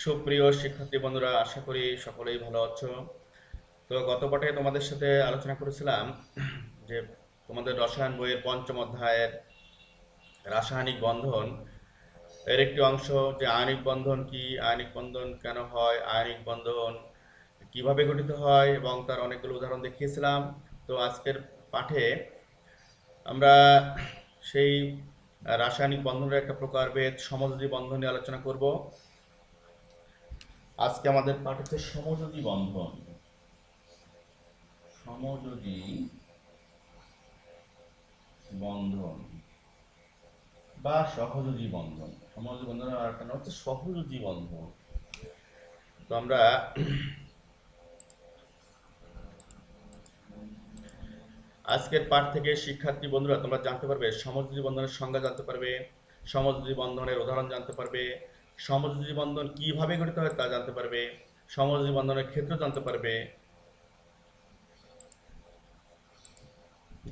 সুপ্রিয় শিক্ষার্থী বন্ধুরা, আশা করি সকলেই ভালো আছো। তো গত পাঠে তোমাদের সাথে আলোচনা করেছিলাম যে তোমাদের রসায়ন বইয়ের পঞ্চম অধ্যায়ের রাসায়নিক বন্ধন এর একটি অংশ, যে আয়নিক বন্ধন কি, আয়নিক বন্ধন কেন হয়, আয়নিক বন্ধন কিভাবে গঠিত হয় এবং তার অনেকগুলো উদাহরণ দেখিয়েছিলাম। তো আজকের পাঠে আমরা সেই রাসায়নিক বন্ধনের একটা প্রকারভেদ সমযোজী বন্ধন নিয়ে আলোচনা করব। আজকে আমাদের পাঠ হচ্ছে সমযোজী বন্ধন। সমযোজী বন্ধন বা সহযোজী বন্ধন। সমযোজী বন্ধনের আর একটা নাম হচ্ছে সহযোজী বন্ধন। তো আমরা আজকের পাঠ থেকে শিক্ষার্থী বন্ধুরা তোমরা জানতে পারবে সমযোজী বন্ধনের সংজ্ঞা জানতে পারবে, সমযোজী বন্ধনের উদাহরণ জানতে পারবে, সমযোজী বন্ধন কিভাবে গঠিত হয় তা জানতে পারবে, সমযোজী বন্ধনের ক্ষেত্র জানতে পারবে।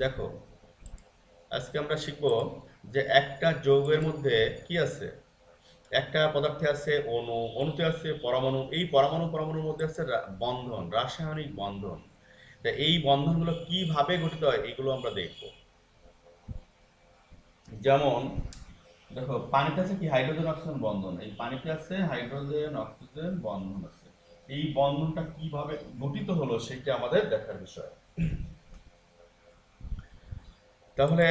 দেখো, আজকে আমরা শিখব যে একটা যৌগের মধ্যে কি আছে। একটা পদার্থে আছে অণু, অণুতে আছে পরমাণু, এই পরমাণুর মধ্যে আছে বন্ধন, রাসায়নিক বন্ধন। তা এই বন্ধনগুলো কিভাবে গঠিত হয় এগুলো আমরা দেখব। যেমন দেখো, পানিতে আছে কি হাইড্রোজেন অক্সিজেন বন্ধন, এই পানিতে আছে হাইড্রোজেন অক্সিজেন বন্ধন আছে। এই বন্ধনটা কিভাবে গঠিত হলো সেটা আমাদের দেখার বিষয়। তাহলে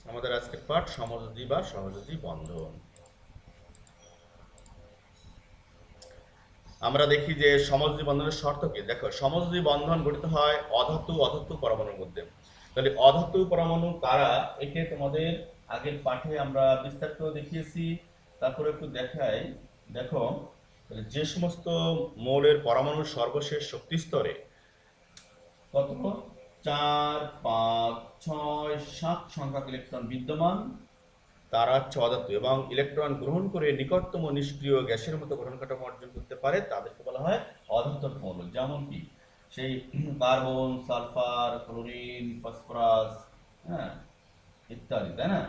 আমাদের আজকের পাঠ সমযোজী বা সহযোজী বন্ধন। আমরা দেখি যে সমযোজী বন্ধনের শর্ত কি। দেখো, সমযোজী বন্ধন গঠিত হয় অধাতু অধাতু পরমাণুর মধ্যে। তাহলে অধাতু পরমাণু কারা, একে তোমাদের আগের পাঠে আমরা বিস্তারিত দেখিয়েছি। তারপরে একটু দেখাই। দেখো, যে সমস্ত মৌলের পরমাণুর সর্বশেষ শক্তি স্তরে কত 4, 5, 6, 7 সংখ্যক ইলেকট্রন বিদ্যমান, তারা হচ্ছে অধাতু এবং ইলেকট্রন গ্রহণ করে নিকটতম নিষ্ক্রিয় গ্যাসের মতো গঠন কাঠামো অর্জন করতে পারে, তাদেরকে বলা হয় অধাতু মৌল। যেমন কি সেই কার্বন, সালফার, ক্লোরিন, ফসফরাস, হ্যাঁ, ইত্যাদি, তাই না,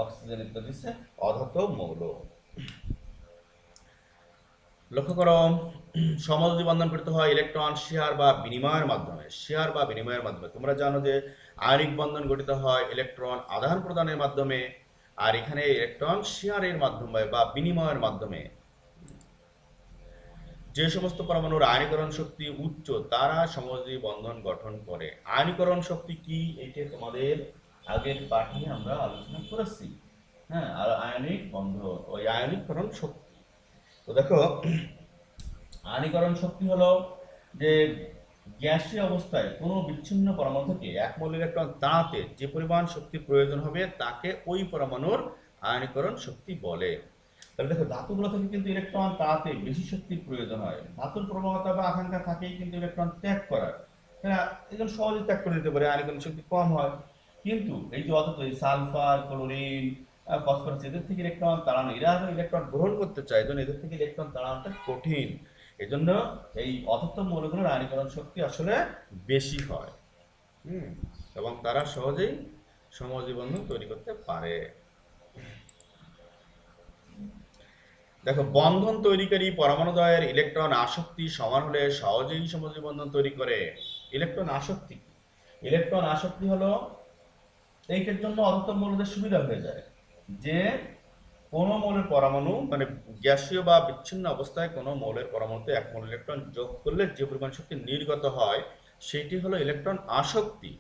অক্সিজেন ইত্যাদি হচ্ছে অধাতু মৌল। লক্ষ্য করো, সমযোজী বন্ধন করতে হয় ইলেকট্রন শেয়ার বা বিনিময়ের মাধ্যমে। শেয়ার বা বিনিময়ের মাধ্যমে তোমরা জানো যে আয়নিক বন্ধন গঠিত হয় ইলেকট্রন আদান প্রদানের মাধ্যমে, আর এখানে ইলেকট্রন শেয়ারের মাধ্যমে বা বিনিময়ের মাধ্যমে। যে সমস্ত পরমাণুর আয়নীকরণ শক্তি উচ্চ তারা সমযোজী বন্ধন গঠন করে। আয়নীকরণ শক্তি কি, এটা তোমাদের আগের পাঠে আমরা আলোচনা করেছি। হ্যাঁ, আর আয়নিক বন্ধন, ওই আয়নীকরণ শক্তি। তো দেখো, আয়নীকরণ শক্তি হলো যে গ্যাসীয় অবস্থায় কোনো বিচ্ছিন্ন পরমাণু থেকে এক মোল ইলেকট্রন তাড়াতে যে পরিমাণ শক্তি প্রয়োজন হবে তাকে ওই পরমাণুর আয়নীকরণ শক্তি বলে। তাহলে দেখো, ধাতুগুলো থেকে কিন্তু ইলেকট্রন তাড়াতে বেশি শক্তির প্রয়োজন হয়। ধাতুর প্রবণতা বা আকাঙ্ক্ষা থাকেই কিন্তু ইলেকট্রন ত্যাগ করার, হ্যাঁ, একজন সহজে ত্যাগ করে দিতে পারে, আয়নীকরণ শক্তি কম হয়। কিন্তু এই যে অথচ এই সালফার, ক্লোরিন, ফসফরাস, এদের থেকে ইলেকট্রন তাড়ানো, এরা ইলেকট্রন গ্রহণ করতে চায়, এজন্য এদের থেকে ইলেকট্রন তাড়ানোটা কঠিন। এজন্য এই অতত্ব মৌলগুলোর আয়নীকরণ শক্তি আসলে বেশি হয়। হুম, এবং তারা সহজেই সমযোজী বন্ধন তৈরি করতে পারে। দেখো, বন্ধন তৈরিকারী পরমাণুদ্বয়ের ইলেকট্রন আসক্তি সমান হলে সহজেই সমযোজী বন্ধন তৈরি করে। ইলেকট্রন আসক্তি, ইলেকট্রন আসক্তি হলো এইটার জন্য অতত্ব মৌলদের সুবিধা হয়ে যায় যে কোন মৌলের পরমাণু মানে গ্যাসীয় বা বিচ্ছিন্ন অবস্থায় কোন মৌলের পরমাণুতে এক মোল ইলেকট্রন যোগ করলে যে পরিমাণ শক্তি নির্গত হয় সেটি হলো ইলেকট্রন আসক্তি।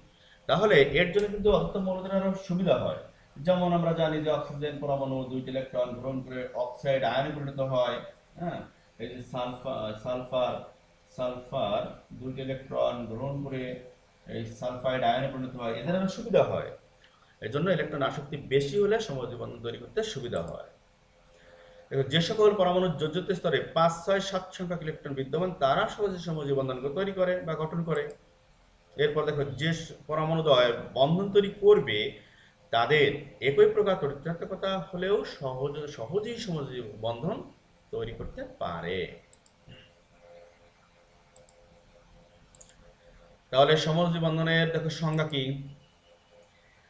তাহলে এর জন্য কিন্তু অতত্ব মৌলদের আরো সুবিধা হয়। যেমন আমরা জানি যে অক্সিজেন পরমাণু দুইটি ইলেকট্রন গ্রহণ করে অক্সাইড আয়নে পরিণত হয়। হ্যাঁ, এই যে সালফার সালফার দুইটি ইলেকট্রন গ্রহণ করে এই সালফাইড আয়নে পরিণত হয়, এদের আরো সুবিধা হয়। এর জন্য ইলেকট্রন আসক্তি বেশি হলে সমযোজী বন্ধন তৈরি করতে সুবিধা হয়। যে সকল পরমাণুর যোজ্যতা স্তরে 5, 6, 7 সংখ্যক ইলেকট্রন বিদ্যমান তারা সহজে সমযোজী বন্ধন তৈরি করে বা গঠন করে। এরপর দেখো, যে পরমাণুদ্বয় বন্ধন তৈরি করবে তাদের একই প্রকার তড়িৎকতা হলেও সহজেই সমযোজী বন্ধন তৈরি করতে পারে। তাহলে সমযোজী বন্ধনের দেখো সংজ্ঞা কি,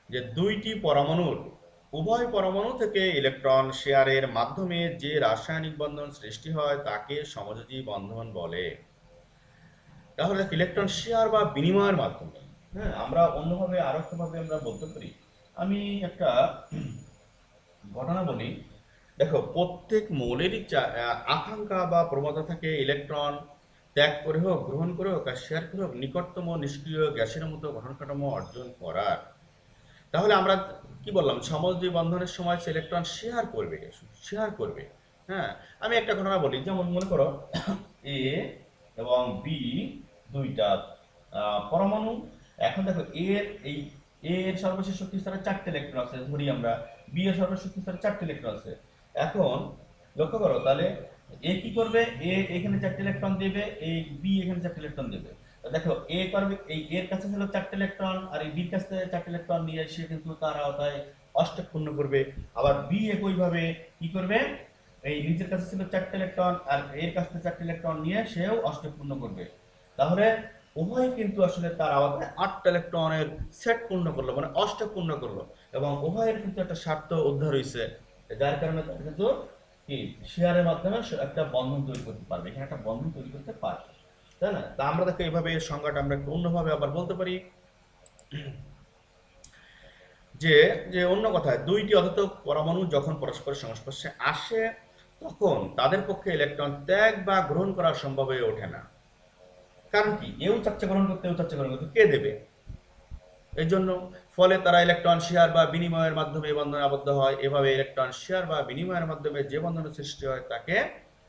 যে দুইটি পরমাণুর উভয় পরমাণু থেকে ইলেকট্রন শেয়ারের মাধ্যমে যে রাসায়নিক বন্ধন সৃষ্টি হয় তাকে সমযোজী বন্ধন বলে। তাহলে ইলেকট্রন শেয়ার বা বিনিময়ের মাধ্যমে, হ্যাঁ, আমরা অন্যভাবে আরো একটা ভাবে আমরা বলতে পারি। আমি একটা ঘটনা বলি। দেখো, প্রত্যেক মৌলেরই আকাঙ্ক্ষা বা প্রবণতা থাকে ইলেকট্রন ত্যাগ করে হোক, গ্রহণ করে হোক আর শেয়ার করে হোক নিকটতম নিষ্ক্রিয় গ্যাসের মতো গঠন কাঠামো অর্জন করার। তাহলে আমরা কি বললাম, সমযোজী বন্ধনের সময় সে ইলেকট্রন শেয়ার করবে, শেয়ার করবে। হ্যাঁ, আমি একটা ঘটনা বলি। যেমন মনে করো এ এবং বি দুইটা পরমাণু। এখন দেখো এ এর সর্বশেষ শক্তি স্তরে 4টে ইলেকট্রন আছে, ধরি আমরা। বি এর সর্বশেষ শক্তি স্তরে 4টে ইলেকট্রন আছে। এখন লক্ষ্য করো, তাহলে এ কি করবে, এ এখানে 4টে ইলেকট্রন দেবে, এই বি এখানে 4টে ইলেকট্রন দেবে। দেখো, এ করবে, এই এর কাছে ছিল 4টে ইলেকট্রন, আর এই বির কাছে 4টে ইলেকট্রন নিয়ে সে কিন্তু তার আওতায় অষ্টক পূর্ণ করবে। আবার বি একইভাবে কি করবে, এই নিজের কাছে ছিল 4টে ইলেকট্রন আর এর কাছ থেকে 4টে ইলেকট্রন নিয়ে সেও অষ্টক পূর্ণ করবে। তাহলে উভয় কিন্তু আসলে তার আওতায় 8টা ইলেকট্রনের সেট পূর্ণ করলো, মানে অষ্টক পূর্ণ করলো। এবং উভয়ের কিন্তু একটা স্বার্থ উদ্ধার হয়েছে, যার কারণে তারা কিন্তু কি শেয়ারের মাধ্যমে একটা বন্ধন তৈরি করতে পারবে, এখানে একটা বন্ধন তৈরি করতে পারবে, তাই না? তা আমরা দেখো এইভাবে এই সংজ্ঞাটা আমরা একটু অন্যভাবে আবার বলতে পারি যে যে অন্য কথায় দুইটি অধাতব পরমাণু যখন পরস্পরের সংস্পর্শে আসে তখন তাদের পক্ষে ইলেকট্রন ত্যাগ বা গ্রহণ করা সম্ভব হয়ে ওঠে না। কারণ কি, এও চাচ্ছে গ্রহণ করতে, এও চাচ্ছে গ্রহণ করতে, কে দেবে? এই জন্য ফলে তারা ইলেকট্রন শেয়ার বা বিনিময়ের মাধ্যমে এই বন্ধনে আবদ্ধ হয়। এভাবে ইলেকট্রন শেয়ার বা বিনিময়ের মাধ্যমে যে বন্ধনের সৃষ্টি হয় তাকে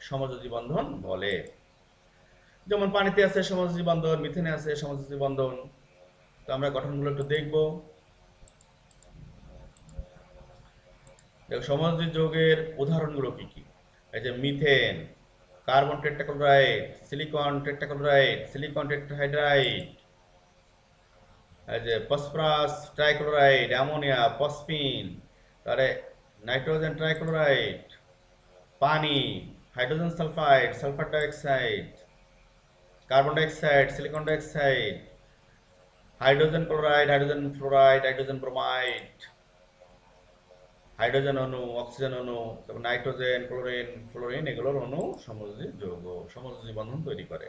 সমযোজী বন্ধন বলে। যেমন পানিতে আছে সমযোজী বন্ধন, মিথেনে আছে সমযোজী বন্ধন। তো আমরা গঠনগুলো একটু দেখবো। দেখো, সমযোজী যৌগের উদাহরণগুলো কি কি। এই যে methane, carbon tetrachloride, silicon tetrachloride, silicon tetrahydride, এই যে ফসফরাস ট্রাইক্লোরাইড, অ্যামোনিয়া, ফসফিন, তারপরে নাইট্রোজেন ট্রাইক্লোরাইড, পানি, hydrogen sulphide, sulphur dioxide, carbon dioxide, silicon dioxide, hydrogen chloride, hydrogen fluoride, hydrogen bromide, hydrogen অণু, অক্সিজেন অণু, তারপর নাইট্রোজেন, ক্লোরিন, ফ্লোরিন, এগুলোর অণু সমযোজী যৌগ, সমযোজী বন্ধন তৈরি করে।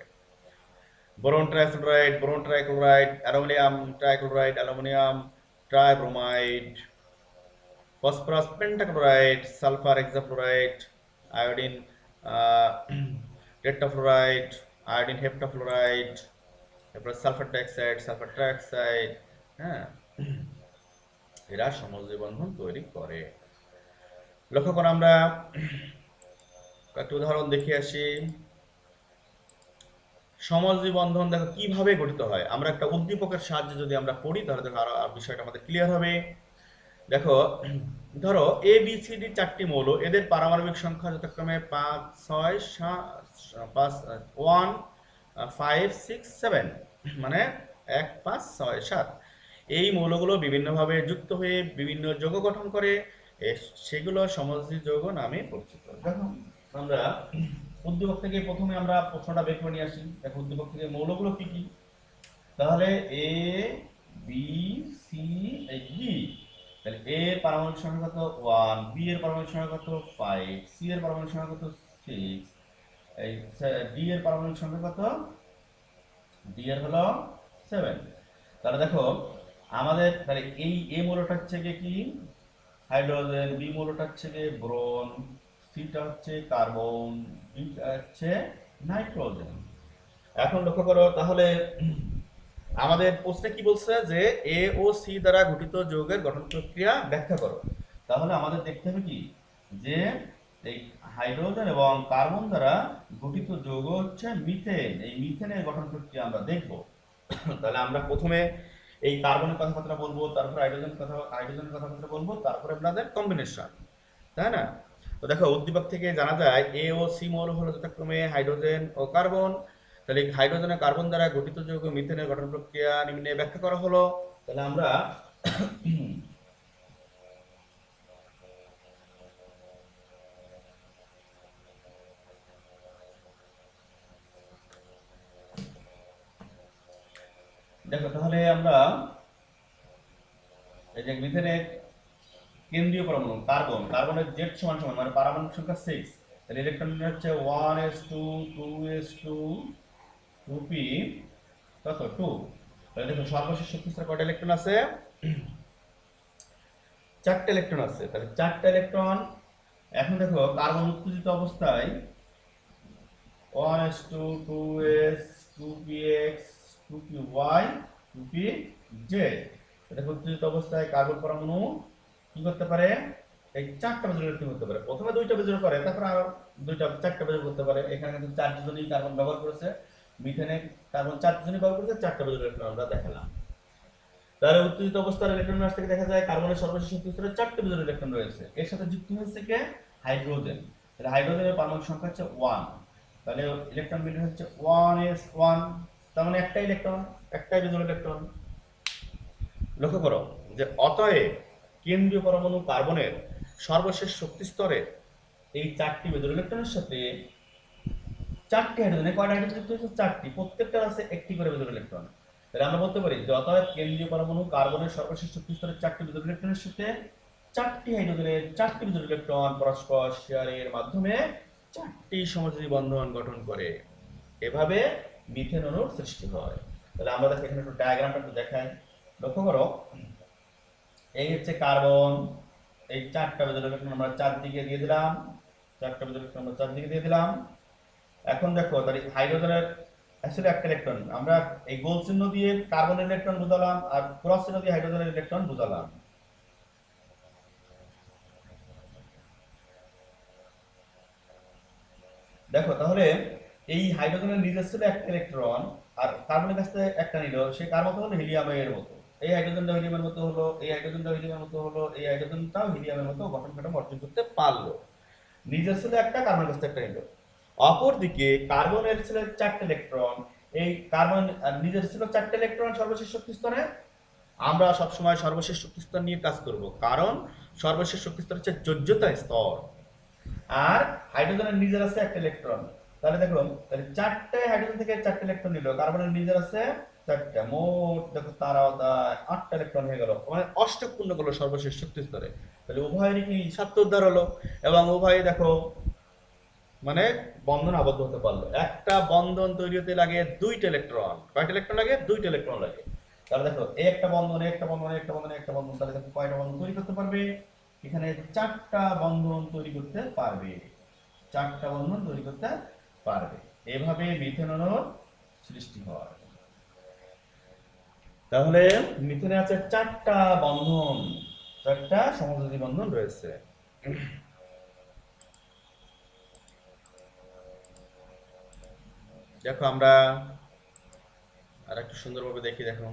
Boron trifluoride, boron trichloride, aluminium trichloride, aluminium tribromide, phosphorus pentachloride, sulphur hexafluoride, iodine tetrafluoride, iodine heptafluoride, তারপর সালফার ডাইঅক্সাইড, সালফার ট্রাইঅক্সাইড। হ্যাঁ, এরা সমযোজী বন্ধন তৈরি করে। লক্ষ্য করো, আমরা একটা উদাহরণ দেখে আসি। সমযোজী বন্ধন দেখো কিভাবে গঠিত হয়। আমরা একটা উদ্দীপকের সাহায্যে যদি আমরা পড়ি তাহলে দেখো আরো বিষয়টা আমাদের ক্লিয়ার হবে। দেখো, ধরো এ বি সি ডি 4টি মৌল, এদের পারমাণবিক সংখ্যা যথাক্রমে 5, 6, 5, 1, 5, 6, 7, মানে 1, 5, 6, 7। এই মৌলগুলো বিভিন্নভাবে যুক্ত হয়ে বিভিন্ন যৌগ গঠন করে, সেগুলো সমযোজী যৌগ নামে পরিচিত। দেখো, আমরা উদ্দীপক থেকে প্রথমে আমরা প্রশ্নটা বের করে নিয়ে আসি। দেখো, উদ্দীপক থেকে মৌলগুলো কি কি। তাহলে এ বি সি ডি, তাহলে এ এর পারমাণবিক সংখ্যা কত 1, বি এর পারমাণবিক সংখ্যা কত 5, সি এর পারমাণবিক সংখ্যা কত 6, এই ডি এর পারমাণবিক সংখ্যা কত, ডি এর হলো 7। তাহলে দেখো আমাদের, তাহলে এই এ মৌলটা হচ্ছে কি হাইড্রোজেন, বি মৌলটা হচ্ছে বোরন, সিটা হচ্ছে কার্বন, ডিটা হচ্ছে নাইট্রোজেন। এখন লক্ষ্য করো, তাহলে আমাদের প্রশ্নে কি বলছে যে এ ও সি দ্বারা গঠিত যৌগের গঠন প্রক্রিয়া ব্যাখ্যা করো। তাহলে আমাদের দেখতে হবে কি যে এই হাইড্রোজেন এবং কার্বন দ্বারা গঠিত যৌগ হচ্ছে মিথেন। এই মিথেনের গঠন প্রক্রিয়া আমরা দেখব। তাহলে আমরা প্রথমে এই কার্বনের কথাবার্তা বলবো, তারপর হাইড্রোজেনের কথাবার্তা বলবো, তারপরে আপনাদের কম্বিনেশন, তাই না? তো দেখো, উদ্দীপক থেকে জানা যায় এ ও সি মৌল হলো যথাক্রমে হাইড্রোজেন ও কার্বন। তাহলে হাইড্রোজেন ও কার্বন দ্বারা গঠিত যৌগ মিথেনের গঠন প্রক্রিয়া নিম্নে ব্যাখ্যা করা হলো। তাহলে আমরা দেখো, তাহলে আমরা এই যে মিথেনের কেন্দ্রীয় পরমাণু কার্বন, কার্বনের জেড সমান সমান মানে পারমাণবিক সংখ্যা 6, তাহলে ইলেকট্রন হচ্ছে 1s2 2s2 2p কত 2। তাহলে দেখো সর্বশেষ শক্তি স্তরে কয়টা ইলেকট্রন আছে? 4টা ইলেকট্রন আছে। তাহলে 4টা ইলেকট্রন। এখন দেখো কার্বন উত্তেজিত অবস্থায় 1s2 2s 2px 2py 2pz, দেখো উত্তেজিত অবস্থায় কার্বন পরমাণু কি করতে পারে? এই 4টা বিজোড় ইলেকট্রন করতে পারে। প্রথমে 2টা বিজোড় করে, তারপর আরো 4টা বিজোড় করতে পারে। এখানে কিন্তু 4 জনই কার্বন ব্যবহার করেছে, মিথেনে কার্বন 4 জনই ব্যবহার করেছে, 4টা বিজোড় ইলেকট্রন আমরা দেখালাম। তাহলে উত্তেজিত অবস্থার ইলেকট্রন রাশি থেকে দেখা যায় কার্বনের সর্বশেষ শক্তি স্তরে 4টি বিজোড় ইলেকট্রন রয়েছে। এর সাথে যুক্ত হয়েছে কে? হাইড্রোজেন। তাহলে হাইড্রোজেনের পারমাণবিক সংখ্যা হচ্ছে 1। তাহলে ইলেকট্রন বিন্যাস হচ্ছে 1s1, তার মানে একটা ইলেকট্রন, একটাই বিজোড় ইলেকট্রন। লক্ষ্য করো যে অতএব কেন্দ্রীয় পরমাণু কার্বনের সর্বশেষ শক্তি স্তরে এই 4টি বিজোড় ইলেকট্রনের সাথে 4টি হাইড্রোজেন, কয়টা হাইড্রোজেন যুক্ত হয়েছে? 4টি, প্রত্যেকটার আছে একটি করে বিজোড় ইলেকট্রন। তাহলে আমরা বলতে পারি যে অতএব কেন্দ্রীয় পরমাণু কার্বনের সর্বশেষ শক্তি স্তরে 4টি বিজোড় ইলেকট্রনের সাথে 4টি হাইড্রোজেনের 4টি বিজোড় ইলেকট্রন পরস্পর শেয়ারের মাধ্যমে 4টি সমযোজী বন্ধন গঠন করে। এভাবে মিথেন অণুর সৃষ্টি হয়। তাহলে আমরা দেখো এখানে একটু ডায়াগ্রামটা একটু দেখাই। লক্ষ্য করো, এই হচ্ছে কার্বন, এই 4টা বিজোড় ইলেকট্রন আমরা চারদিকে দিয়ে দিলাম, 4টা বিজোড় ইলেকট্রন আমরা চারদিকে দিয়ে দিলাম। এখন দেখো তাহলে হাইড্রোজেনের আসলে একটা ইলেকট্রন, আমরা এই গোল চিহ্ন দিয়ে কার্বনের ইলেকট্রন বুঝালাম আর ক্রস চিহ্ন দিয়ে হাইড্রোজেনের ইলেকট্রন বুঝালাম। দেখো তাহলে এই হাইড্রোজেনের নিজের ছিল একটা ইলেকট্রন আর কার্বনের কাছ থেকে একটা নিল, সেই কার্বন হলো হিলিয়ামের মতো, এই হাইড্রোজেনটা হিলিয়ামের মতো হলো, এই হাইড্রোজেনটা হিলিয়ামের মতো হলো, এই হাইড্রোজেনটাও হিলিয়ামের মতো গঠন কাঠামো অর্জন করতে পারলো। নিজের ছিল একটা, কার্বনের কাছ থেকে একটা নিল। অপরদিকে কার্বনের ছিল 4টা ইলেকট্রন, এই কার্বন নিজের ছিল 4টা ইলেকট্রন সর্বশেষ শক্তি স্তরে। আমরা সবসময় সর্বশেষ শক্তি স্তর নিয়ে কাজ করব, কারণ সর্বশেষ শক্তি স্তর হচ্ছে যোজ্যতা স্তর। আর হাইড্রোজেনের নিজের আছে একটা ইলেকট্রন, তাহলে দেখো তাহলে 4টে হাইড্রোজেন থেকে 4টে ইলেকট্রন নিল, কার্বনের নিজের আছে 4টা, মোট দেখো তারা 8টা ইলেকট্রন হয়ে গেল, মানে অষ্টক পূর্ণ করলো সর্বশেষ শক্তি স্তরে। তাহলে উভয়েরই কি সাত উদ্ধার হলো, এবং উভয় দেখো মানে বন্ধন আবদ্ধ হতে পারলো। একটা বন্ধন তৈরি হতে লাগে 2টা ইলেকট্রন। কয়টা ইলেকট্রন লাগে? 2টা ইলেকট্রন লাগে। তাহলে দেখো একটা বন্ধন, একটা বন্ধন, একটা বন্ধন, একটা বন্ধন, তাহলে দেখো কয়টা বন্ধন তৈরি করতে পারবে? এখানে 4টা বন্ধন তৈরি করতে পারবে, 4টা বন্ধন তৈরি করতে পারবে। এভাবে মিথেন অণুর সৃষ্টি হয়। তাহলে মিথেনে আছে 4টা বন্ধন, 4টা সমযোজী বন্ধন রয়েছে। দেখো আমরা আর একটু সুন্দরভাবে দেখি। দেখো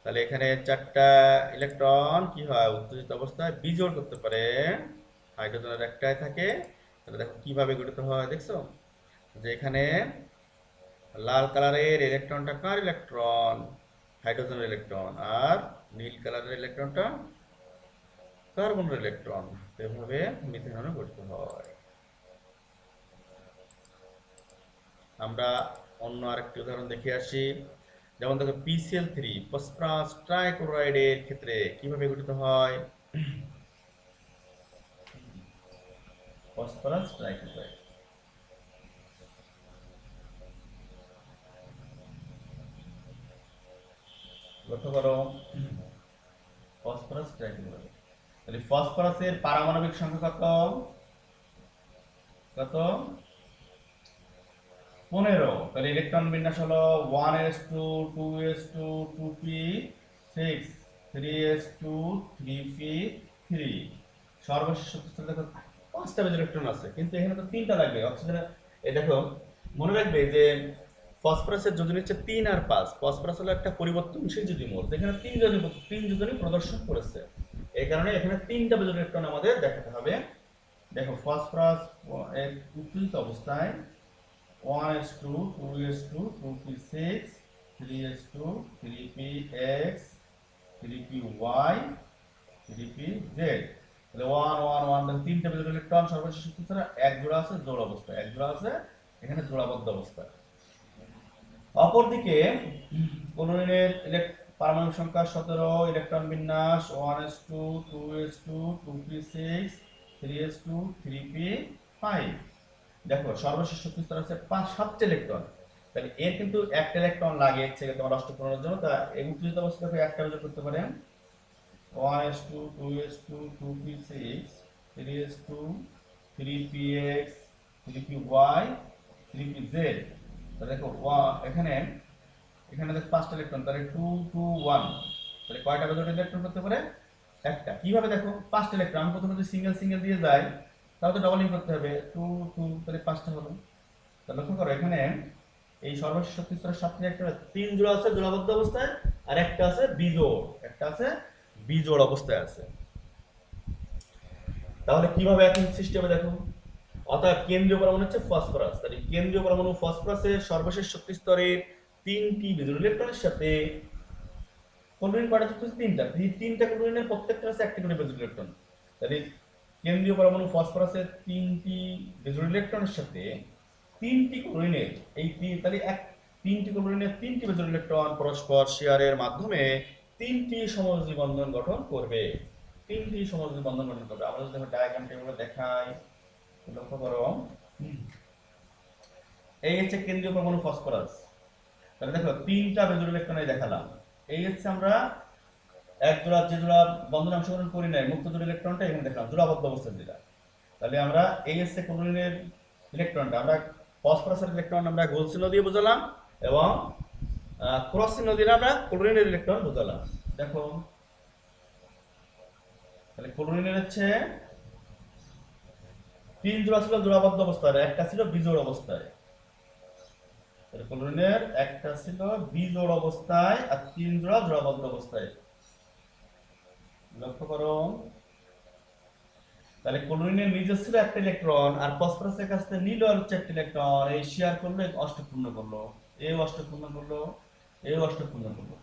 তাহলে এখানে 4টা ইলেকট্রন কি হয়? উত্তেজিত অবস্থায় বিজোড় করতে পারে, হাইড্রোজেনের একটাই থাকে। তাহলে দেখো কিভাবে গঠিত হয়, দেখছো যে এখানে লাল কালারের ইলেকট্রনটা কার ইলেকট্রন? হাইড্রোজেনের ইলেকট্রন, আর নীল কালারের ইলেকট্রনটা কার্বনের ইলেকট্রন। এভাবে মিথেন অণু গঠিত হয়। আমরা অন্য আরেকটি উদাহরণ দেখে আসি। যেমন দেখো PCl3 ফসফরাস ট্রাইক্লোরাইডের ক্ষেত্রে কিভাবে গঠিত হয়? ফসফরাস ট্রাইক্লোরাইড, লক্ষ্য করো ফসফরাস ট্রাইক্লোরাইড। তাহলে ফসফরাসের পারমাণবিক সংখ্যা কত? কত? 15। তাহলে ইলেকট্রন বিন্যাস হলো 1s2 2s2 2p6 3s2 3p3। সর্বশেষ শক্তি স্তরে দেখো 5টা বেজ ইলেকট্রন আছে, কিন্তু এখানে তো 3টা লাগবে অক্সিজেন। এই দেখো মনে রাখবে যে ফসফরাসের যোজনী হচ্ছে 3 আর 5। ফসফরাস হলো একটা পরিবর্তনশীল যদিমূল, এখানে 3 যোজনী প্রদর্শন করেছে, এই কারণে এখানে 3টা বেজ ইলেকট্রন আমাদের দেখাতে হবে। দেখো ফসফরাস উত্তেজিত অবস্থায় 1s2 2s2 2p6 3s2 3px 3py 3pz। তাহলে 1 1 1 দেখো 3টা বিজোড় ইলেকট্রন সর্বশেষ শক্তি স্তরে, এক জোড়া আছে জোড় অবস্থায়, এক জোড়া আছে এখানে জোড়াবদ্ধ অবস্থায়। অপরদিকে পারমাণবিক সংখ্যা 17, ইলেকট্রন বিন্যাস 1s2 2s2 2p6 3s2 3p5। দেখো সর্বশেষ শক্তি স্তর আছে 7টা ইলেকট্রন, তাহলে এর কিন্তু একটা ইলেকট্রন লাগে হচ্ছে তোমার অষ্ট পূরণের জন্য। তা এই মুক্তিযুদ্ধ অবস্থাকে একটা ব্যবহার করতে পারেন 1s2 2s2 2p6 3s2 3px 3py 3pz। তাহলে দেখো এখানে এখানে দেখো 5টা ইলেকট্রন, তাহলে 2 2 1, তাহলে কয়টা বেজোড় ইলেকট্রন করতে পারে? একটা। কিভাবে দেখো 5টা ইলেকট্রন, আমি প্রথমে যদি সিঙ্গেল সিঙ্গেল দিয়ে যাই তাহলে তো ডবলিং করতে হবে, 2 2, তাহলে 5টা হলো। তাহলে লক্ষ্য করো এখানে এই সর্বশেষ শক্তি স্তরের 7টি ইলেকট্রন 3 জোড়া আছে জোড়াবদ্ধ অবস্থায়, আর একটা আছে বিজোড়, একটা আছে বিজোড় অবস্থায় আছে। তাহলে কিভাবে এখন সৃষ্টি হবে দেখো, অর্থাৎ কেন্দ্রীয় পরমাণু হচ্ছে ফসফরাস, তাহলে কেন্দ্রীয় পরমাণু ফসফরাসের সর্বশেষ শক্তি স্তরের 3টি বিজোড় ইলেকট্রনের সাথে ক্লোরিন কয়টা যুক্ত আছে? 3টা। এই 3টা ক্লোরিনের প্রত্যেকটা আছে একটা করে বিজোড় ইলেকট্রন। তাহলে কেন্দ্রীয় পরমাণু ফসফরাসের 3টি বিজোড় ইলেকট্রনের সাথে 3টি ক্লোরিনের এই তাহলে 3টি ক্লোরিনের 3টি বিজোড় ইলেকট্রন পরস্পর শেয়ারের মাধ্যমে 3টি সমযোজী বন্ধন গঠন করবে। 3টি সমযোজী বন্ধন গঠন করবে। আমরা যদি ডায়াগ্রামটা এভাবে দেখাই, লক্ষ্য করো এই হচ্ছে কেন্দ্রীয় পরমাণু ফসফরাস। তাহলে দেখো 3টা বিজোড় ইলেকট্রন দেখালাম। এই হচ্ছে আমরা এক জোড়া যে জোড়া বন্ধনে অংশগ্রহণ করি নাই মুক্ত জোড় ইলেকট্রনটা এখানে দেখলাম জোড়াবদ্ধ অবস্থায় যেটা। তাহলে আমরা এই হচ্ছে ক্লোরিনের ইলেকট্রনটা, আমরা ফসফরাসের ইলেকট্রন আমরা গোল চিহ্ন দিয়ে বোঝালাম এবং ক্রস চিহ্ন দিয়ে আমরা ক্লোরিনের ইলেকট্রন বোঝালাম। দেখো তাহলে ক্লোরিনের হচ্ছে 3 জোড়া ছিল জোড়াবদ্ধ অবস্থায়, একটা ছিল বিজোড় অবস্থায়। তাহলে ক্লোরিনের একটা ছিল বিজোড় অবস্থায় আর 3 জোড়া জোড়াবদ্ধ অবস্থায়। লক্ষ্য করো তাহলে ক্লোরিনের নিজের ছিল একটা ইলেকট্রন আর ফসফরাসের কাছ থেকে নিল আর হচ্ছে একটা ইলেকট্রন, এই শেয়ার করলো অষ্টপূর্ণ করলো, এই অষ্টপূর্ণ করলো, এই অষ্টপূর্ণ করলো।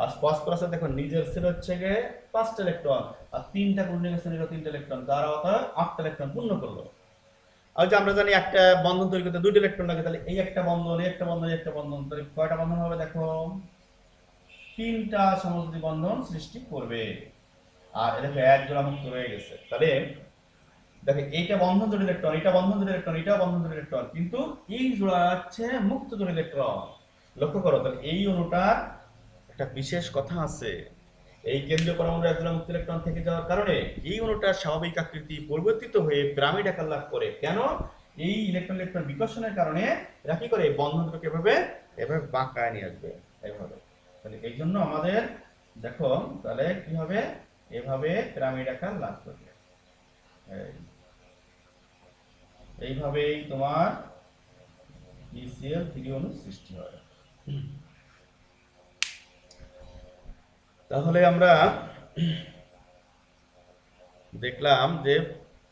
আর ফসফরাসের দেখো নিজের ছিল হচ্ছে গিয়ে 5টা ইলেকট্রন আর 3টা ক্লোরিনের কাছে নিল 3টা ইলেকট্রন, তার অর্থাৎ 8টা ইলেকট্রন পূর্ণ করলো। আর যে আমরা জানি একটা বন্ধন তৈরি করতে 2টা ইলেকট্রন লাগে, তাহলে এই একটা বন্ধন এই একটা বন্ধন এই একটা বন্ধন, তাহলে কয়টা বন্ধন হবে দেখো 3টা সমযোজী বন্ধন সৃষ্টি করবে। আর দেখো এক জোড়া মুক্ত রয়ে গেছে। তাহলে দেখো এইটা বন্ধন জোড় ইলেকট্রন, এটা বন্ধন জোড় ইলেকট্রন, এটাও বন্ধন জোড় ইলেকট্রন, কিন্তু এই জোড়া হচ্ছে মুক্ত জোড় ইলেকট্রন। লক্ষ্য করো তাহলে এই অণুটার একটা বিশেষ কথা আছে, এই কেন্দ্রীয় পরমাণুর এক জোড়া মুক্ত ইলেকট্রন থেকে যাওয়ার কারণে এই অণুটার স্বাভাবিক আকৃতি পরিবর্তিত হয়ে পিরামিড আকার লাভ করে। কেন? এই ইলেকট্রন ইলেকট্রন বিকর্ষণের কারণে এরা কি করে বন্ধন দুটোকে এভাবে এভাবে বাঁকায় নিয়ে আসবে এইভাবে। তাহলে এই জন্য আমাদের দেখো তাহলে কি হবে, এভাবে পিরামিড আকার লাভ করবে। এইভাবেই তোমার PCl3 অণু সৃষ্টি হয়। তাহলে আমরা দেখলাম যে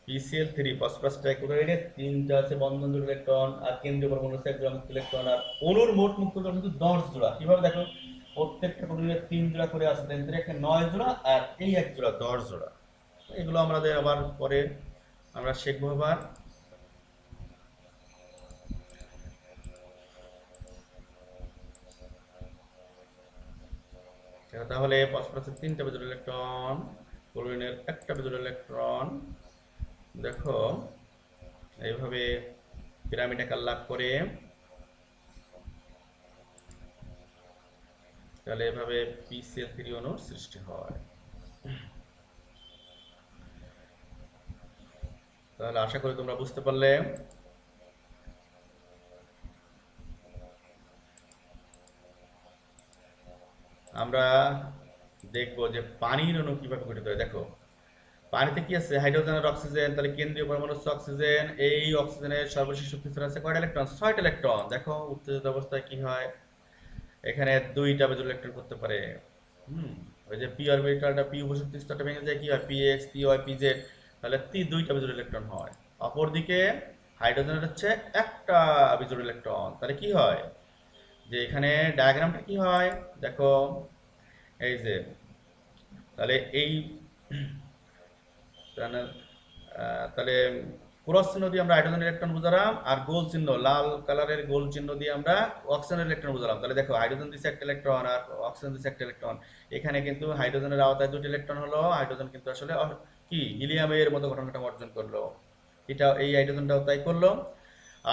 PCl3 ফসফরাস ট্রাইক্লোরাইডে 3টা আছে বন্ধন জোড় ইলেকট্রন আর কেন্দ্রীয় পরমাণু আছে 1 জোড়া মুক্ত ইলেকট্রন, আর অণুর মোট মুক্ত ইলেকট্রন কিন্তু 10 জোড়া। কিভাবে দেখো প্রত্যেকটা পরমাণুর 3 জোড়া করে আছে, তাহলে একটা 9 জোড়া আর এই এক জোড়া 10 জোড়া। এগুলো আমাদের আবার পরে আমরা শিখবো। আবার তাহলে ফসফরাসের 3টা বিজোড় ইলেকট্রন, ক্লোরিনের একটা বিজোড় ইলেকট্রন, দেখো এইভাবে পিরামিড আকার লাভ করে। তাহলে এভাবে PCl3 অণুর সৃষ্টি হয়। তাহলে আশা করি তোমরা বুঝতে পারলে। আমরা দেখবো যে পানির অণু কিভাবে গঠিত হয়। দেখো পানিতে কি আছে, হাইড্রোজেন আর অক্সিজেন, তাহলে কেন্দ্রীয় পরমাণু হচ্ছে অক্সিজেন, এই অক্সিজেনের সর্বশেষ শক্তি স্তর আছে কয়টা ইলেকট্রন? 6টা ইলেকট্রন। দেখো উত্তেজিত অবস্থায় কি হয়, এখানে 2টা বিজোড় ইলেকট্রন করতে পারে। ওই যে পি অরবিটালটা পি উপশক্তি স্তরটা ভেঙে যায়, কি হয় PX PY PZ, তাহলে 2টা বিজোড় ইলেকট্রন হয়। অপরদিকে হাইড্রোজেনের হচ্ছে একটা বিজোড় ইলেকট্রন, তাহলে কি হয় যে এখানে ডায়াগ্রামটা কি হয় দেখো, এই যে তাহলে এই তাহলে ক্রস চিহ্ন দিয়ে আমরা হাইড্রোজেন ইলেকট্রন বুঝালাম, আর গোল চিহ্ন লাল কালারের গোল চিহ্ন দিয়ে আমরা অক্সিজেন ইলেকট্রন বুঝালাম। তাহলে দেখো হাইড্রোজেন দিচ্ছে একটা ইলেকট্রন আর অক্সিজেন দিচ্ছে একটা ইলেকট্রন। এখানে কিন্তু হাইড্রোজেনের আওতায় দুটি ইলেকট্রন হলো, হাইড্রোজেন কিন্তু আসলে কি হিলিয়ামের মতো গঠনটা অর্জন করলো, এটা এই হাইড্রোজেনটাও তাই করলো।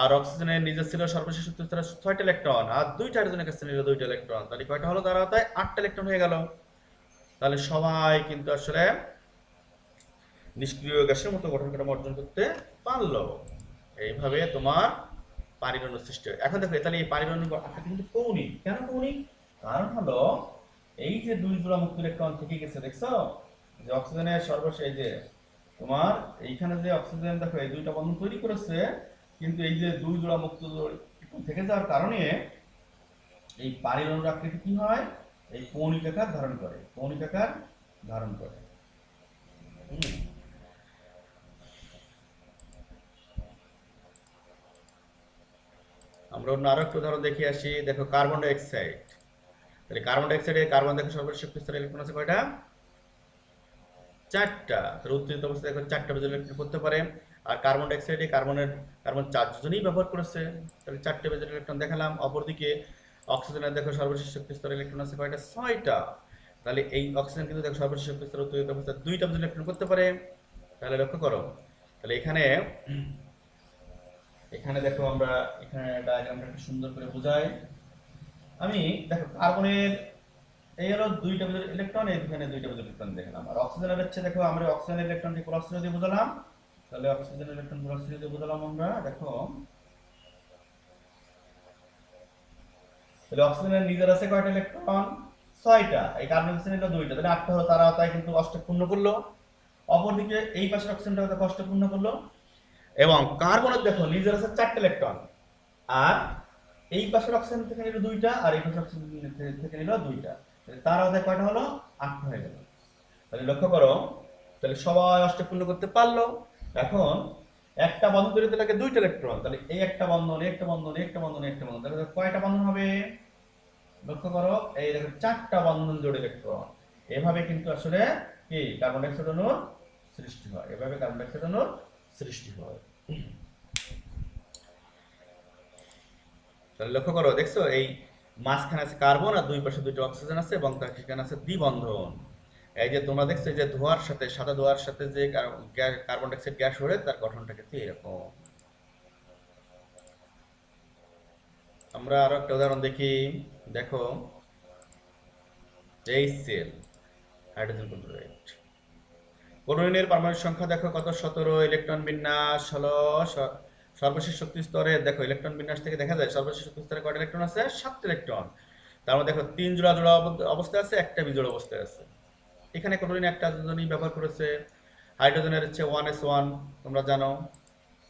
আর অক্সিজেনের নিজের ছিল সর্বশেষ শক্তি স্তরে 6টা ইলেকট্রন, আর দুইটা হাইড্রোজেনের কাছে নিল 2টা ইলেকট্রন, তাহলে কয়টা হলো তার আওতায় 8টা ইলেকট্রন হয়ে গেল। তাহলে সবাই কিন্তু আসলে নিষ্ক্রিয় গ্যাসের মতো গঠন কাঠামো অর্জন করতে পারলো। এইভাবে তোমার পানির অণু সৃষ্টি হয়। এখন দেখো তাহলে এই পানির অণু আকারটা কিন্তু কৌণিক। কেন কৌণিক? কারণ হলো এই যে দুই জোড়া মুক্ত ইলেকট্রন থেকে গেছে, দেখছো যে অক্সিজেনের সর্বশেষ যে তোমার এইখানে যে অক্সিজেন দেখো এই দুইটা বন্ধন তৈরি করেছে, কিন্তু এই যে দুই জোড়া মুক্ত থেকে যাওয়ার কারণে এই পানির অণুর আকৃতি কি হয়? এই কৌণিক আকার ধারণ করে, কৌণিক আকার ধারণ করে। আমরা অন্য আরো একটু উদাহরণ দেখে আসি। দেখো কার্বন ডাই অক্সাইড, তাহলে কার্বন ডাই অক্সাইডে কার্বন দেখো সর্বশেষ শক্তি স্তরে ইলেকট্রন আছে কয়টা? 4টা। তাহলে উত্তেজিত অবস্থায় দেখো 4টা বেজে ইলেকট্রন করতে পারে। আর কার্বন ডাই অক্সাইডে কার্বন 4 জনই ব্যবহার করেছে, তাহলে 4টে বেজে ইলেকট্রন দেখালাম। অপরদিকে অক্সিজেনের দেখো সর্বশেষ শক্তি স্তরে ইলেকট্রন আছে কয়টা? 6টা। তাহলে এই অক্সিজেন কিন্তু দেখো সর্বশেষ শক্তি স্তরে উত্তেজিত অবস্থায় 2টা বেজে ইলেকট্রন করতে পারে। তাহলে লক্ষ্য করো, তাহলে এখানে দেখো আমরা এখানে ডায়াগ্রামটা একটু সুন্দর করে বোঝাই। আমি দেখো কার্বনের এই হলো 2টা বেজে ইলেকট্রন, এখানে 2টা বেজে ইলেকট্রন দেখলাম। আর অক্সিজেনের হচ্ছে দেখো আমরা অক্সিজেনের ইলেকট্রনকে ক্রস চিহ্ন দিয়ে বোঝালাম। তাহলে অক্সিজেনের ইলেকট্রন ক্রস চিহ্ন দিয়ে বোঝালাম আমরা। দেখো তাহলে অক্সিজেনের নিজের আছে কয়টা ইলেকট্রন? 6টা। এই কার্বন অক্সিজেনের 2টা, তাহলে 8টা হলো, তারা তাই কিন্তু অষ্টপূর্ণ করলো। অপরদিকে এই পাশের অক্সিজেনটা দেখো অষ্টপূর্ণ করলো। এবং কার্বনের দেখো নিজের আছে 4টা ইলেকট্রন, আর এই পাশের অক্সিজেন থেকে নিল 2টা, আর এই পাশের অক্সিজেন থেকে নিল 2টা, তার আওতায় কয়টা হলো? 8টা হয়ে গেল। তাহলে লক্ষ্য করো, তাহলে সবাই অষ্টপূর্ণ করতে পারলো। এখন একটা বন্ধন তৈরি করতে লাগে 2টা ইলেকট্রন, তাহলে এই একটা বন্ধন, একটা বন্ধন, একটা বন্ধন, একটা বন্ধন, তাহলে কয়টা বন্ধন হবে? লক্ষ্য করো, এই দেখো 4টা বন্ধন জোড় ইলেকট্রন। এভাবে কিন্তু আসলে কি কার্বন ডাই অক্সাইড অণুর সৃষ্টি হয়, এভাবে কার্বন ডাই অক্সাইড অণুর সৃষ্টি হয়। তাহলে লক্ষ্য করো, দেখছো এই মাঝখানে আছে কার্বন আর দুই পাশে 2টা অক্সিজেন আছে এবং তার সেখানে আছে দ্বিবন্ধন। এই যে তোমরা দেখছো যে ধোঁয়ার সাথে, সাদা ধোঁয়ার সাথে যে কার্বন ডাই অক্সাইড গ্যাস ওড়ে, তার গঠনটা কিন্তু এরকম। আমরা আরো একটা উদাহরণ দেখি। দেখো HCl, হাইড্রোজেন ক্লোরাইড। ক্লোরিনের পারমাণবিক সংখ্যা দেখো কত? 17। ইলেকট্রন বিন্যাস হলো সর্বশেষ শক্তি স্তরে, দেখো ইলেকট্রন বিন্যাস থেকে দেখা যায় সর্বশেষ শক্তি স্তরে কয়টা ইলেকট্রন আছে? 7টা ইলেকট্রন। তার মধ্যে দেখো 3 জোড়া জোড়া অবস্থায় আছে, একটা বিজোড় অবস্থায় আছে। এখানে ক্লোরিন একটা জনই ব্যবহার করেছে। হাইড্রোজেনের হচ্ছে 1s1, তোমরা জানো।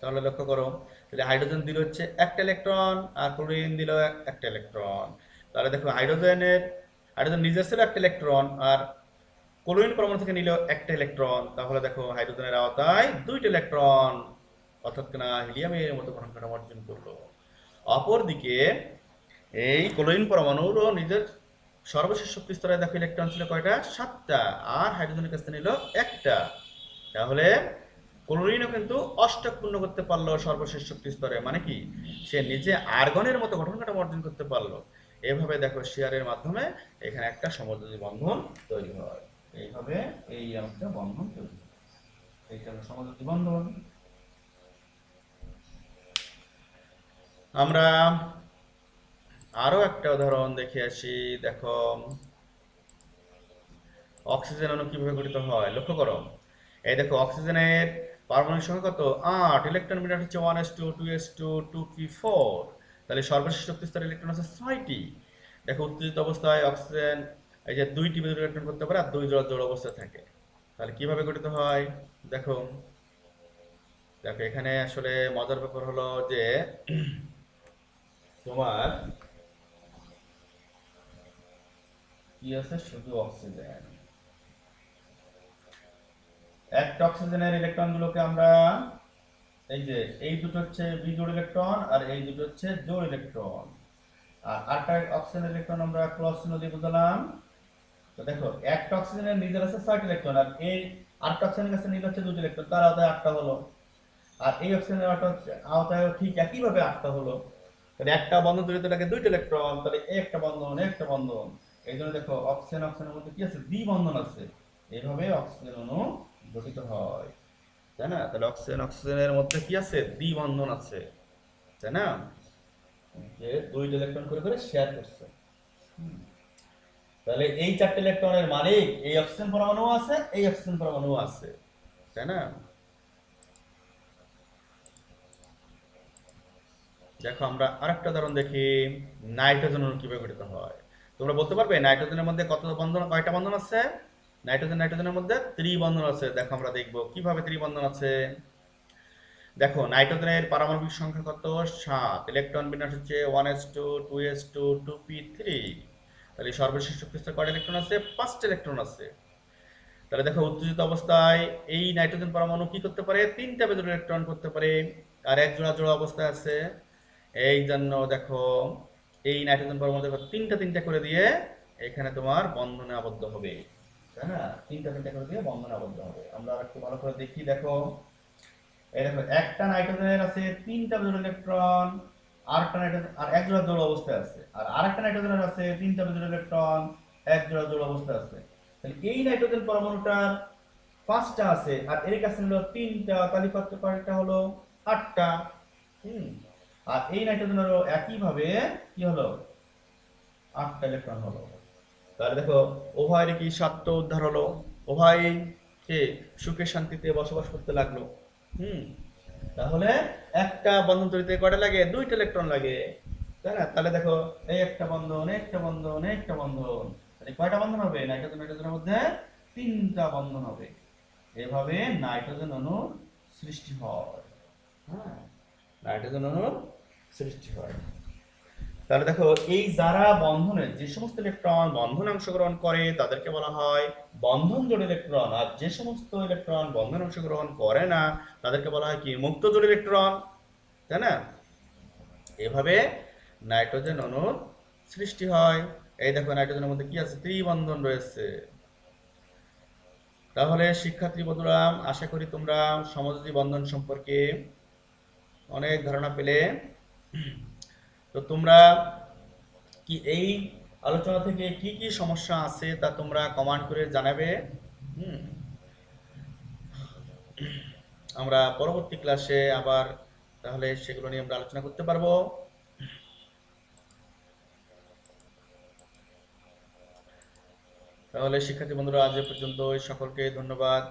তাহলে লক্ষ্য করো, তাহলে হাইড্রোজেন দিল হচ্ছে একটা ইলেকট্রন, আর ক্লোরিন দিল একটা ইলেকট্রন। তাহলে দেখো হাইড্রোজেন নিজের ছিল একটা ইলেকট্রন, আর ক্লোরিন পরমাণু থেকে নিল একটা ইলেকট্রন। তাহলে দেখো হাইড্রোজেনের আওতায় 2টা ইলেকট্রন, অর্থাৎ কিনা হিলিয়ামের মতো গঠন কাঠামো অর্জন করলো। অপরদিকে এই ক্লোরিন পরমাণুরও নিজের সর্বশেষ শক্তি স্তরে দেখো ইলেকট্রন ছিল কয়টা? 7টা, আর হাইড্রোজেনের কাছে নিল একটা। তাহলে ক্লোরিনও কিন্তু অষ্টক করতে পারলো সর্বশেষ শক্তি স্তরে, মানে কি সে নিজে আর্গনের মতো গঠন কাঠামো অর্জন করতে পারলো। এভাবে দেখো শেয়ারের মাধ্যমে এখানে একটা সমযোজী বন্ধন তৈরি হয়। এইভাবে এই একটা বন্ধন তৈরি হয়, এইটা হলো সমযোজী বন্ধন। আমরা আরো একটা উদাহরণ দেখে আসি। দেখো অক্সিজেন অণু কিভাবে গঠিত হয়, লক্ষ্য করো। এই দেখো অক্সিজেনের পারমাণবিক সংখ্যা কত? 8। ইলেকট্রন বিন্যাস হচ্ছে 1s2 2s2 2p4। তাহলে সর্বশেষ শক্তি স্তরে ইলেকট্রন আছে 6টি। দেখো উত্তেজিত অবস্থায় অক্সিজেন এই যে 2টি বিজোড় ইলেকট্রন করতে পারে, আর 2 জোড়া জোড় অবস্থায় থাকে। তাহলে কিভাবে গঠিত হয়? দেখো দেখো এখানে আসলে মজার ব্যাপার হলো যে তোমার কি আছে? শুধু অক্সিজেন। একটা অক্সিজেনের ইলেকট্রন গুলোকে আমরা এই যে এই দুটো হচ্ছে বিজোড় ইলেকট্রন, আর এই দুটো হচ্ছে জোড় ইলেকট্রন। আর আটটা অক্সিজেনের ইলেকট্রন আমরা ক্রস চিহ্ন দিয়ে বুঝলাম। তো দেখো একটা অক্সিজেনের নিজের আছে 6টা ইলেকট্রন, আর এই আটটা অক্সিজেনের কাছে নিল হচ্ছে 2টা ইলেকট্রন, তার আওতায় 8টা হলো। আর এই অক্সিজেনের আওতায় ঠিক একইভাবে 8টা হলো। তাহলে একটা বন্ধন তৈরি হতে লাগে 2টা ইলেকট্রন, তাহলে এই একটা বন্ধন একটা বন্ধন। এই জন্য দেখো অক্সিজেন অক্সিজেনের মধ্যে কি আছে, দ্বি বন্ধন আছে। এইভাবে অক্সিজেন অণু গঠিত হয়, তাই না? তাহলে অক্সিজেন অক্সিজেনের মধ্যে কি আছে, দ্বি বন্ধন আছে, তাই না? যে 2টা ইলেকট্রন করে করে শেয়ার করছে। তাহলে এই 4টে ইলেকট্রনের মালিক এই অক্সিজেন পরমাণু আছে, এই অক্সিজেন পরমাণু আছে, তাই না? দেখো আমরা আরেকটা উদাহরণ দেখি, নাইট্রোজেন অণু কিভাবে গঠিত হয়। তোমরা বলতে পারবে নাইট্রোজেনের মধ্যে কত বন্ধন, কয়টা বন্ধন আছে? নাইট্রোজেনের মধ্যে ত্রিবন্ধন আছে। দেখো আমরা দেখবো কিভাবে ত্রিবন্ধন আছে। দেখো নাইট্রোজেনের পারমাণবিক সংখ্যা কত, 7। ইলেকট্রন বিন্যাস হচ্ছে 1s2 2s2 2p3। তাহলে সর্বশেষ শক্তিস্তর কয়টা ইলেকট্রন আছে, 5টা ইলেকট্রন আছে। তাহলে দেখো উত্তেজিত অবস্থায় এই নাইট্রোজেন পরমাণু কি করতে পারে, 3টা বেজোড় ইলেকট্রন করতে পারে, আর এক জোড়া জোড়া অবস্থায় আছে। এই জন্য দেখো এই নাইট্রোজেন পরমাণু দেখো 3টা 3টা করে দিয়ে এখানে তোমার বন্ধনে আবদ্ধ হবে, তাই না? 3টা 3টা করে দিয়ে বন্ধনে আবদ্ধ হবে। আমরা একটু ভালো করে দেখি। দেখো এই দেখো একটা নাইট্রোজেনের আছে 3টা বেজোড় ইলেকট্রন, আরেকটা নাইট্রোজেন আর এক জোড়া জোড় অবস্থায় আছে, আর আরেকটা নাইট্রোজেনের আছে 3টা বেজোড় ইলেকট্রন, এক জোড়া জোড় অবস্থায় আছে। তাহলে এই নাইট্রোজেন পরমাণুটার 5টা আছে আর এর কাছে হলো 3টা, তাহলে কয়টা হলো, 8টা। হুম। আর এই নাইট্রোজেনেরও একই ভাবে কি হলো, 8টা ইলেকট্রন হলো। তাহলে দেখো উভয়ের কি সত্য উদ্ধার হলো, উভয় কে সুখে শান্তিতে বসবাস করতে লাগলো। হুম। তাহলে একটা বন্ধন তৈরিতে কয়টা লাগে, 2টা ইলেকট্রন লাগে, তাই না? তাহলে দেখো এই একটা বন্ধন একটা বন্ধন একটা বন্ধন, তাহলে কয়টা বন্ধন হবে, নাইট্রোজেন নাইট্রোজেনের মধ্যে 3টা বন্ধন হবে। এভাবে নাইট্রোজেন অণু সৃষ্টি হয়। হ্যাঁ, নাইট্রোজেন অণুর সৃষ্টি হয়। তাহলে দেখো এই যারা বন্ধনে যে সমস্ত ইলেকট্রন বন্ধনে অংশগ্রহণ করে তাদেরকে বলা হয় বন্ধন জোড় ইলেকট্রন, আর যে সমস্ত ইলেকট্রন বন্ধনে অংশগ্রহণ করে না তাদেরকে বলা হয় কি, মুক্ত জোড় ইলেকট্রন, তাই না? এভাবে নাইট্রোজেন অণুর সৃষ্টি হয়। এই দেখো নাইট্রোজেনের মধ্যে কি আছে, ত্রিবন্ধন রয়েছে। তাহলে শিক্ষার্থী বন্ধুরা, আশা করি তোমরা সমযোজী বন্ধন সম্পর্কে অনেক ধারণা পেলে। তো তোমরা কি এই আলোচনা থেকে কি কি সমস্যা আছে তা তোমরা কমেন্ট করে জানাবে। হুম। আমরা পরবর্তী ক্লাসে আবার তাহলে সেগুলো নিয়ে আমরা আলোচনা করতে পারবো। তাহলে শিক্ষার্থী বন্ধুরা আজ এ পর্যন্ত, সকলকে ধন্যবাদ।